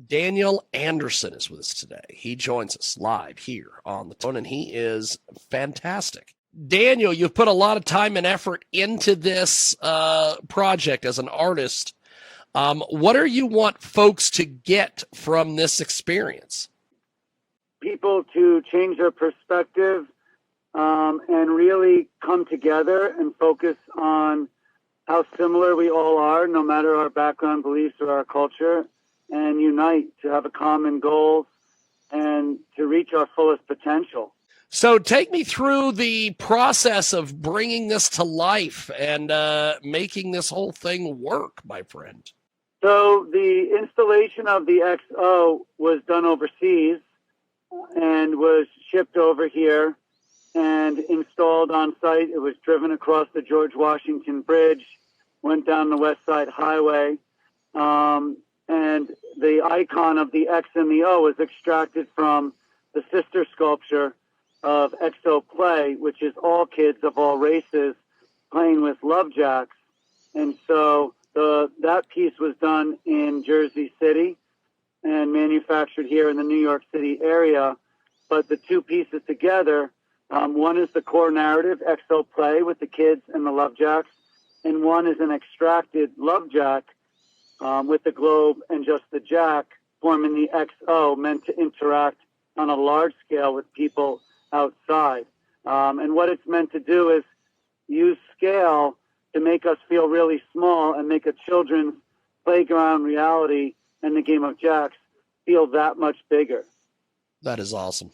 Daniel Anderson is with us today. He joins us live here on the phone, and he is fantastic. Daniel, you've put a lot of time and effort into this project as an artist. What do you want folks to get from this experience? People to change their perspective and really come together and focus on how similar we all are, no matter our background, beliefs, or our culture, and unite to have a common goal and to reach our fullest potential. So take me through the process of bringing this to life and making this whole thing work, my friend. So the installation of the XO was done overseas and was shipped over here and installed on site. It was driven across the George Washington Bridge, went down the West Side Highway, and the icon of the X and the O was extracted from the sister sculpture of XO Play, which is all kids of all races playing with love jacks. And so that piece was done in Jersey City and manufactured here in the New York City area. But the two pieces together, one is the core narrative, XO Play, with the kids and the love jacks, and one is an extracted love jack with the globe and just the jack, forming the XO, meant to interact on a large scale with people outside. And what it's meant to do is use scale to make us feel really small and make a children's playground reality and the game of jacks feel that much bigger. That is awesome.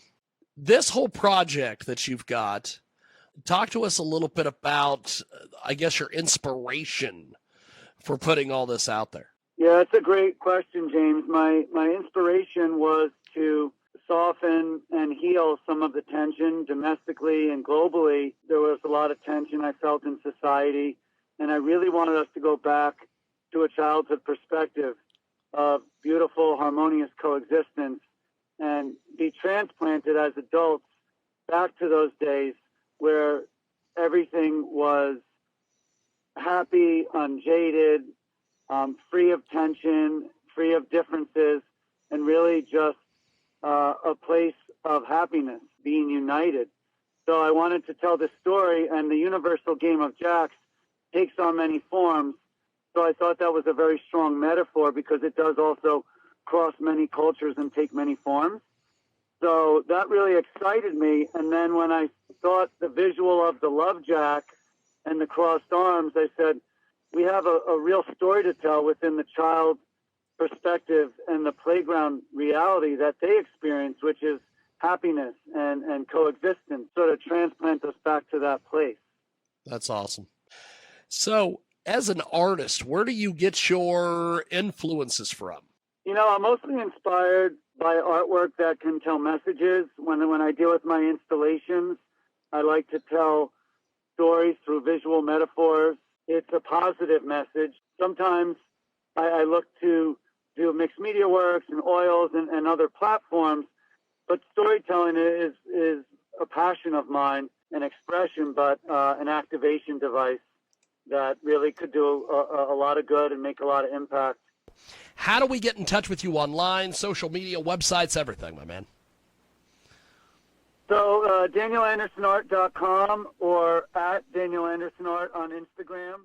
This whole project that you've got, talk to us a little bit about, I guess, your inspiration for putting all this out there. Yeah, that's a great question, James. My inspiration was to soften and heal some of the tension domestically and globally. There was a lot of tension I felt in society, and I really wanted us to go back to a childhood perspective of beautiful, harmonious coexistence and be transplanted as adults back to those days where everything was happy, unjaded, free of tension, free of differences, and really just a place of happiness, being united. So I wanted to tell this story, and the universal game of jacks takes on many forms. So I thought that was a very strong metaphor because it does also cross many cultures and take many forms. So that really excited me. And then when I thought the visual of the love jack and the crossed arms, I said, we have a real story to tell within the child's perspective and the playground reality that they experience, which is happiness and coexistence, sort of transplant us back to that place. That's awesome. So as an artist, where do you get your influences from? You know, I'm mostly inspired by artwork that can tell messages. When I deal with my installations, I like to tell stories through visual metaphors. It's a positive message. Sometimes I look to do mixed media works and oils and other platforms, but storytelling is a passion of mine, an expression, but an activation device that really could do a lot of good and make a lot of impact. How do we get in touch with you online, social media, websites, everything, my man? So DanielAndersonArt.com or at DanielAndersonArt on Instagram.